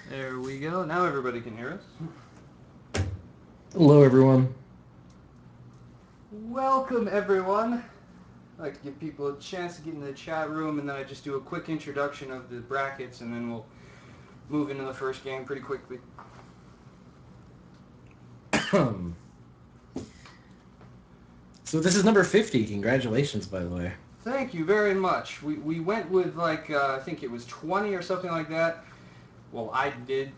There we go. Now everybody can hear us. Hello, everyone. Welcome, everyone. I'd like to give people a chance to get in the chat room, and then I just do a quick introduction of the brackets, and then we'll move into the first game pretty quickly. So this is number 50. Congratulations, by the way. Thank you very much. We went with I think it was 20 or something like that. Well, I did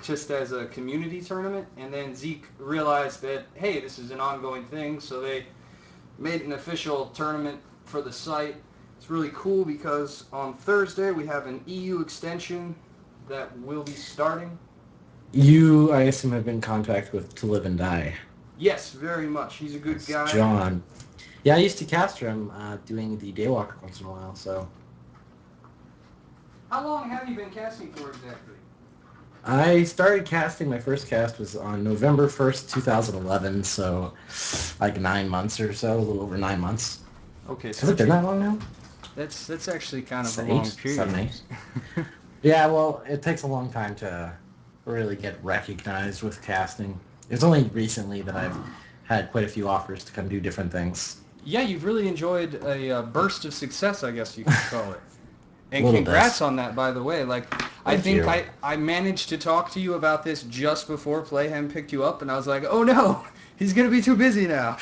just as a community tournament, and then Zeke realized that, hey, this is an ongoing thing, so they made an official tournament for the site. It's really cool because on Thursday we have an EU extension that will be starting. You, I assume, have been in contact with To Live and Die. Yes, very much. He's a good It's guy. John. Yeah, I used to caster him doing the Daywalker once in a while, so... How long have you been casting for exactly? I started casting, my first cast was on November 1st, 2011, so like 9 months or so, a little over 9 months. Okay, so Has it been that long now? that's actually kind of a long 8? period. 7, 8? Yeah, well, it takes a long time to really get recognized with casting. It's only recently that I've had quite a few offers to come do different things. Yeah, you've really enjoyed a burst of success, I guess you could call it. A And little congrats bit. on that, by the way. I Thank think you. I managed to talk to you about this just before Playhem picked you up, and I was like, oh no, he's going to be too busy now.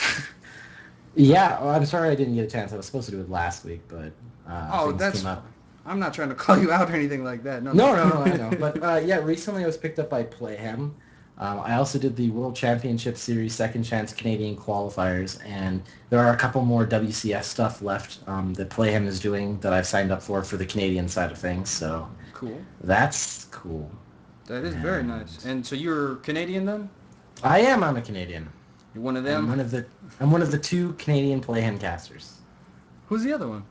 Yeah, well, I'm sorry I didn't get a chance. I was supposed to do it last week, but Oh, things that's came fine. up. I'm not trying to call you out or anything like that. No, no. No, I know. But yeah, recently I was picked up by Playhem. I also did the World Championship Series Second Chance Canadian qualifiers, and there are a couple more WCS stuff left that Playhem is doing that I've signed up for the Canadian side of things. So Cool. that's cool. That is very nice. And And so you're Canadian then? I am. I'm a Canadian. You're one of I'm them? one of the. I'm one of the two Canadian Playhem casters. Who's the other one?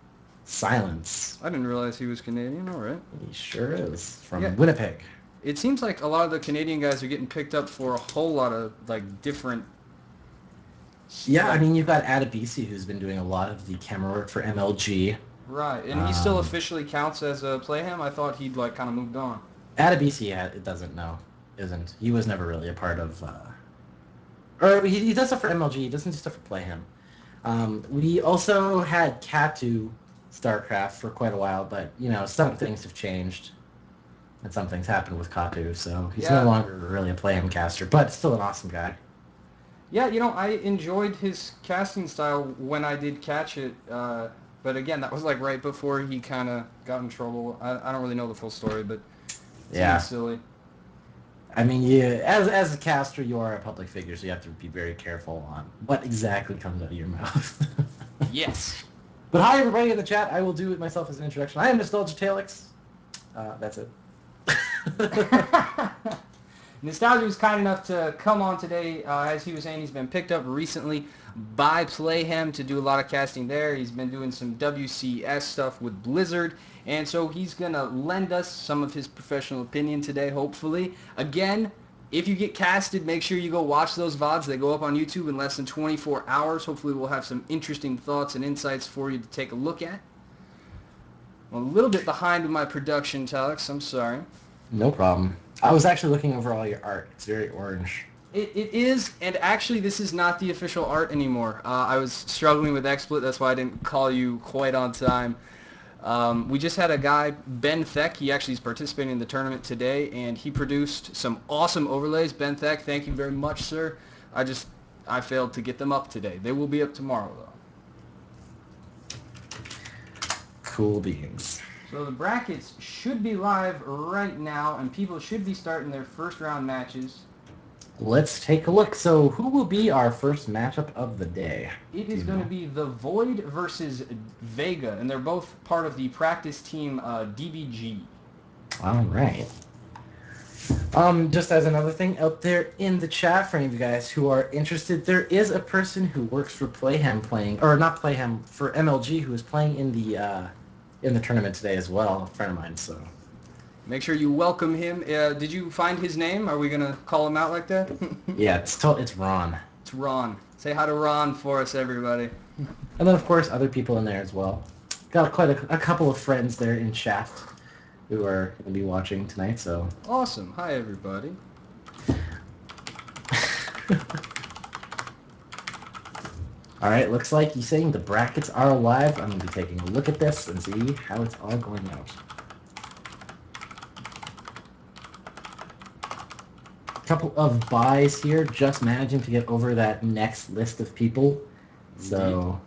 Silence. I didn't realize he was Canadian. All right. He sure is Yeah. from Winnipeg. It seems like a lot of the Canadian guys are getting picked up for a whole lot of different Yeah, I like mean, you've got Adebisi, who's been doing a lot of the camera work for MLG. right, and he still Um, officially counts as a Playham. I thought he'd kind of moved on. Adebisi it doesn't know, isn't. He was never really a part of... or he does stuff for MLG, he doesn't do stuff for Playhim. We also had Katu StarCraft for quite a while, but, some things have changed. And some things happened with Katu, so he's no Yeah, longer really a Playhim caster, but still an awesome guy. yeah. I enjoyed his casting style when I did catch it. But again, that was right before he kind of got in trouble. I don't really know the full story, but it seemed Yeah. silly. I mean, you as a caster, you are a public figure, so you have to be very careful on what exactly comes out of your mouth. Yes. But hi, everybody in the chat. I will do it myself as an introduction. I am Nostalgia Talix. That's it. Nostalgia was kind enough to come on today. As he was saying, he's been picked up recently by Playhem to do a lot of casting there. He's been doing some WCS stuff with Blizzard, and so he's going to lend us some of his professional opinion today, hopefully. Again, if you get casted, make sure you go watch those VODs. They go up on YouTube in less than 24 hours. Hopefully we'll have some interesting thoughts and insights for you to take a look at. I'm a little bit behind with my production, Talix. I'm sorry. No problem. I was actually looking over all your art. It's very orange. It is, and actually this is not the official art anymore. I was struggling with XSplit, that's why I didn't call you quite on time. We just had a guy, Ben Theck, he actually is participating in the tournament today, and he produced some awesome overlays. Ben Theck, thank you very much, sir. I failed to get them up today. They will be up tomorrow, though. Cool beans. So the brackets should be live right now, and people should be starting their first round matches. Let's take a look. So who will be our first matchup of the day? It Do is you going know? to be the Void versus Vega, and they're both part of the practice team DBG. All right. Just as another thing out there in the chat for any of you guys who are interested, there is a person who works for Playhem playing, or not Playhem, for MLG who is playing in the tournament today as well, a friend of mine. So Make sure you welcome him. Did you find his name? Are we going to call him out like that? yeah, it's Ron, It's Ron. Say hi to Ron for us, everybody. and then of course other people in there as well. Got quite a couple of friends there in chat. who are going to be watching tonight. So Awesome. Hi, everybody. all right, looks like you're saying the brackets are alive. I'm going to be taking a look at this and see how it's all going out. Couple of buys here, just managing to get over that next list of people. So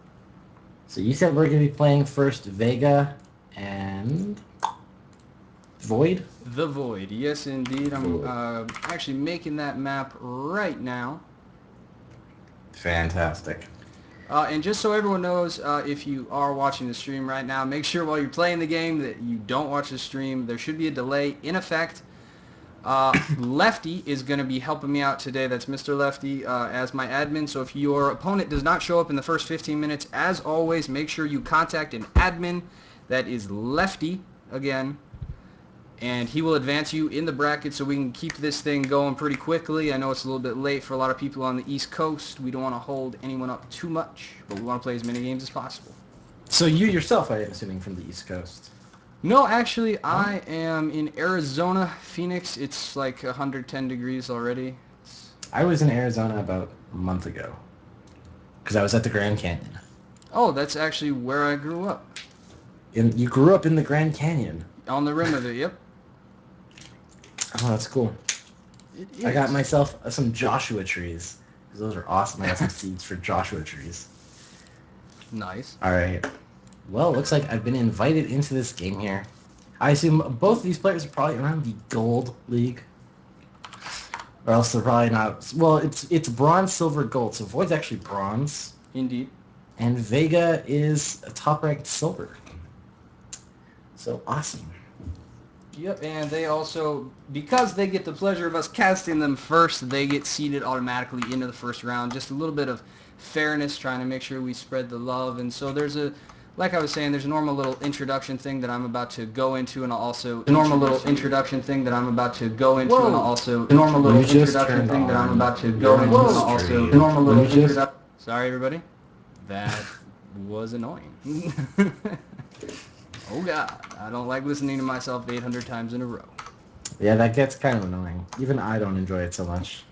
you said we're going to be playing first Vega and Void? The Void. Yes, indeed. I'm Void. actually making that map right now. Fantastic. And just so everyone knows, if you are watching the stream right now, make sure while you're playing the game that you don't watch the stream. There should be a delay in effect. Lefty is going to be helping me out today. That's Mr. Lefty as my admin. So if your opponent does not show up in the first 15 minutes, as always, make sure you contact an admin. That is Lefty, again. And he will advance you in the bracket so we can keep this thing going pretty quickly. I know it's a little bit late for a lot of people on the East Coast. We don't want to hold anyone up too much, but we want to play as many games as possible. So you yourself, I am assuming, from the East Coast? No, actually, I am in Arizona, Phoenix. It's like 110 degrees already. I was in Arizona about a month ago because I was at the Grand Canyon. Oh, that's actually where I grew up. You grew up in the Grand Canyon? On the rim of it, yep. Oh, that's cool. It is. I got myself some Joshua trees because those are awesome. I got some seeds for Joshua trees. Nice. All right. Well, it looks like I've been invited into this game here. I assume both these players are probably around the Gold League. Or else they're probably not. Well, it's bronze, silver, gold. So Void's actually bronze. Indeed. And Vega is a top-ranked silver. So awesome. Yep, and they also, because they get the pleasure of us casting them first, they get seeded automatically into the first round. Just a little bit of fairness, trying to make sure we spread the love. And so there's a, like I was saying, there's a normal little introduction thing that I'm about to go into, and I'll also Whoa. Sorry, everybody. That was annoying. Oh God, I don't like listening to myself 800 times in a row. Yeah, that gets kind of annoying. Even I don't enjoy it so much.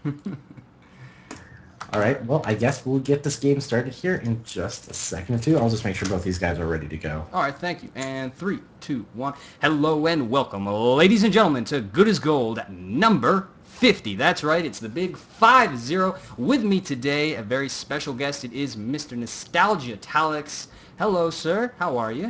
All right, well, I guess we'll get this game started here in just a second or two. I'll just make sure both these guys are ready to go. All right, thank you. And 3, 2, 1. Hello and welcome, ladies and gentlemen, to Good as Gold number 50. That's right, it's the big 5-0. With me today, a very special guest. It is Mr. Nostalgia Talix. Hello, sir. How are you?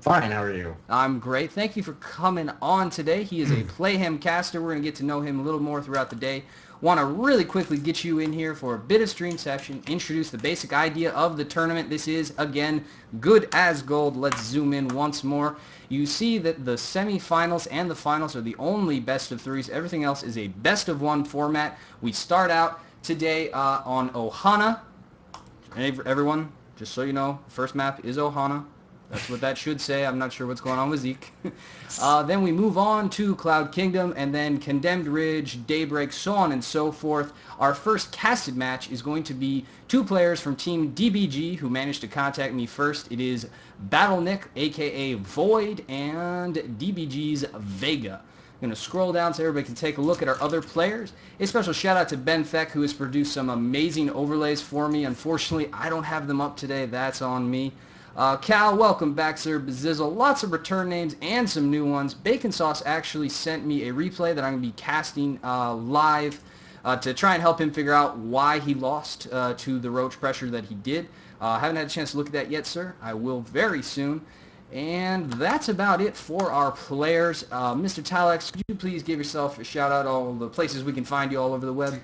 Fine, how are you? I'm great. Thank you for coming on today. He is a Playhim caster. We're going to get to know him a little more throughout the day. Want to really quickly get you in here for a bit of stream session, introduce the basic idea of the tournament. This is, again, Good as Gold. Let's zoom in once more. You see that the semifinals and the finals are the only best of threes. Everything else is a best of one format. We start out today on Ohana. Everyone, just so you know, first map is Ohana. That's what that should say. I'm not sure what's going on with Zeke. Then we move on to Cloud Kingdom, and then Condemned Ridge, Daybreak, so on and so forth. Our first casted match is going to be two players from Team DBG who managed to contact me first. It is Battle Nick, a.k.a. Void, and DBG's Vega. I'm going to scroll down so everybody can take a look at our other players. A special shout out to Ben Theck, who has produced some amazing overlays for me. Unfortunately, I don't have them up today. That's on me. Cal, welcome back, sir. Bazizzle, lots of return names and some new ones. Bacon Sauce actually sent me a replay that I'm going to be casting live to try and help him figure out why he lost to the Roach Pressure that he did. Haven't had a chance to look at that yet, sir. I will very soon. And that's about it for our players. Mr. Talax, could you please give yourself a shout out all the places we can find you all over the web?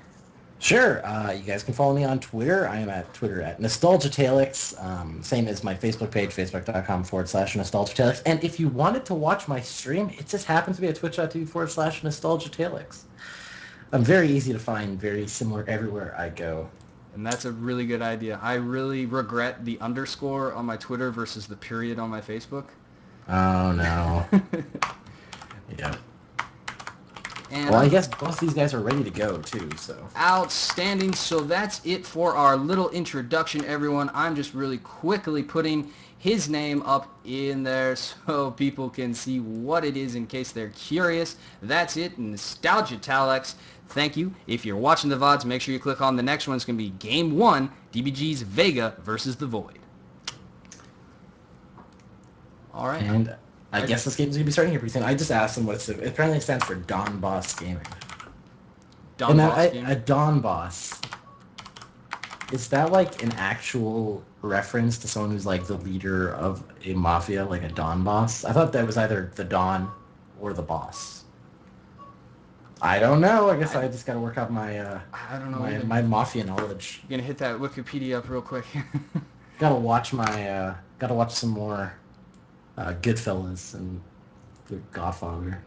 Sure. You guys can follow me on Twitter. I am at Twitter at NostalgiaTalix, same as my Facebook page, facebook.com/NostalgiaTalix. And if you wanted to watch my stream, it just happens to be at twitch.tv/NostalgiaTalix. I'm very easy to find, very similar everywhere I go. And that's a really good idea. I really regret the underscore on my Twitter versus the period on my Facebook. Oh, no. Yeah. And well, I guess both these guys are ready to go, too, so. Outstanding. So that's it for our little introduction, everyone. I'm just really quickly putting his name up in there so people can see what it is in case they're curious. That's it, Nostalgia Talax. Thank you. If you're watching the VODs, make sure you click on the next one. It's going to be Game 1, DBG's Vega versus the Void. All right. And I guess this game's going to be starting here pretty soon. I just asked him what it's... Apparently it stands for Don Boss Gaming. Don Boss Gaming? A Don Boss. Is that like an actual reference to someone who's like the leader of a mafia, like a Don Boss? I thought that was either the Don or the boss. I don't know. I guess I just got to work out my I don't know my mafia knowledge. You're gonna hit that Wikipedia up real quick. Gotta watch some more Goodfellas and The Godfather.